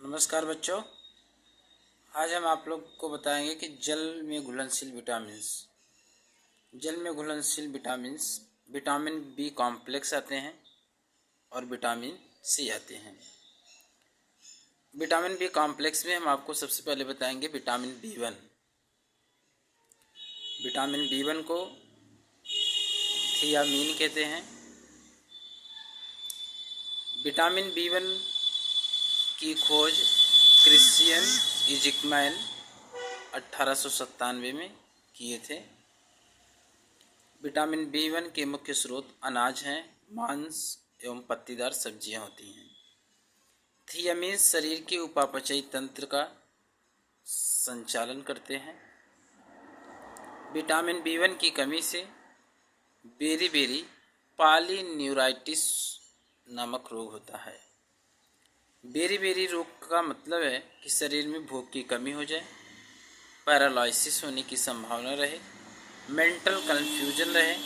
नमस्कार बच्चों, आज हम आप लोग को बताएंगे कि जल में घुलनशील विटामिन्स। जल में घुलनशील विटामिन्स विटामिन बी कॉम्प्लेक्स आते हैं और विटामिन सी आते हैं। विटामिन बी कॉम्प्लेक्स में हम आपको सबसे पहले बताएंगे विटामिन बी1। विटामिन बी1 को थियामीन कहते हैं। विटामिन बी1 की खोज क्रिश्चियन इजिकमैन 1897 में किए थे। विटामिन बी1 के मुख्य स्रोत अनाज हैं, मांस एवं पत्तीदार सब्जियां होती हैं। थियामीन शरीर के उपापचयी तंत्र का संचालन करते हैं। विटामिन बी1 की कमी से बेरी-बेरी पॉलीन्यूराइटिस नामक रोग होता है। बेरी-बेरी रोग का मतलब है कि शरीर में भूख की कमी हो जाए, पैरालिसिस होने की संभावना रहे, मेंटल कन्फ्यूजन रहे,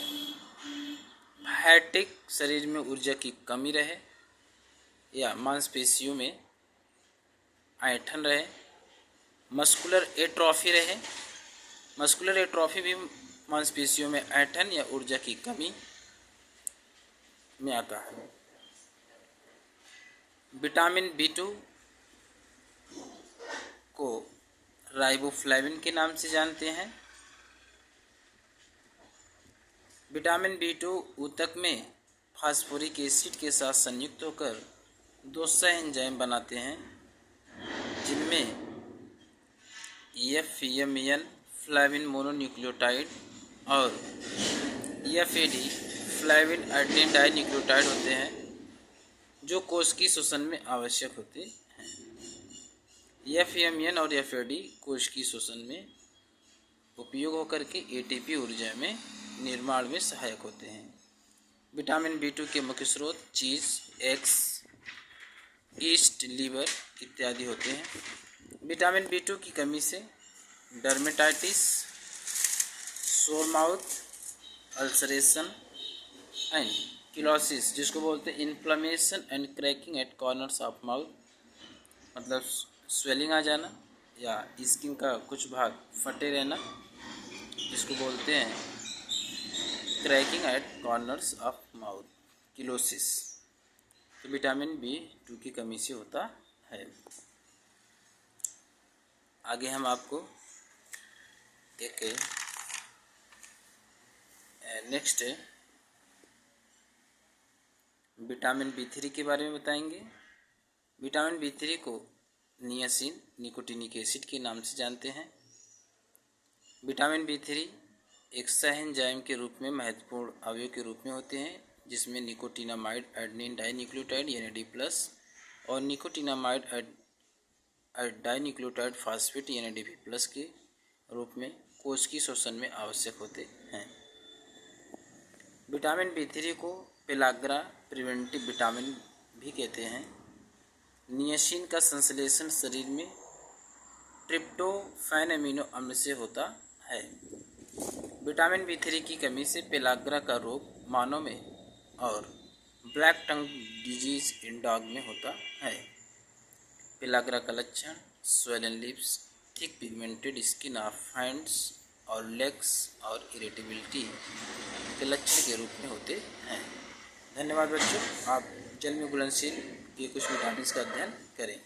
फैटिक शरीर में ऊर्जा की कमी रहे या मांसपेशियों में ऐंठन रहे, मस्कुलर एट्रोफी रहे। मस्कुलर एट्रोफी भी मांसपेशियों में ऐंठन या ऊर्जा की कमी में आता है। विटामिन बी2 को राइबोफ्लेविन के नाम से जानते हैं। विटामिन बी2 ऊतक में फास्फोरिक एसिड के साथ संयुक्त होकर 2 सह एंजाइम बनाते हैं, जिनमें एफएमएन फ्लेविन मोनोन्यूक्लियोटाइड और एफएडी फ्लेविन एडेनिन डाइन्यूक्लियोटाइड होते हैं, जो कोश की श्वसन में आवश्यक होते हैं। एफएमएन और एफएडी कोश की श्वसन में उपयोग होकर के एटीपी ऊर्जा में निर्माण में सहायक होते हैं। विटामिन बी2 के मुख्य स्रोत चीज़, एग्स, ईस्ट, लीवर इत्यादि होते हैं। विटामिन बी2 की कमी से डर्मेटाइटिस, सोर माउथ, अल्सरेशन एंड किलोसिस, जिसको बोलते हैं inflammation and cracking at corners of mouth, मतलब स्वेलिंग आ जाना या स्किन का कुछ भाग फटे रहना, जिसको बोलते हैं cracking at corners of mouth, cheilosis, तो विटामिन बी2 की कमी से होता है। आगे हम आपको एक नेक्स्ट विटामिन बी3 के बारे में बताएंगे। विटामिन बी3 को नियासिन निकोटिनिक एसिड के नाम से जानते हैं। विटामिन बी3 एक सह एंजाइम के रूप में महत्वपूर्ण अवयव के रूप में होते हैं, जिसमें निकोटिनामाइड एडेनिन डाइन्यूक्लियोटाइड NAD+ और निकोटिनामाइड डाइन्यूक्लियोटाइड फास्फेट NADP+ के रूप में कोश की श्वसन में आवश्यक होते हैं। विटामिन बी3 को पेलाग्रा प्रिवेंटिव विटामिन भी कहते हैं। नियासिन का संश्लेषण शरीर में ट्रिप्टोफैन अमीनो अम्ल से होता है। विटामिन बी3 की कमी से पेलाग्रा का रोग मानव में और black tongue disease in dog में होता है। पेलाग्रा का लक्षण swollen lips, thick pigmented skin of hands और लेग्स और इरिटेबिलिटी के लक्षण के रूप में होते हैं। धन्यवाद बच्चों, आप जल में घुलनशील के कुछ विटामिन का अध्ययन करें।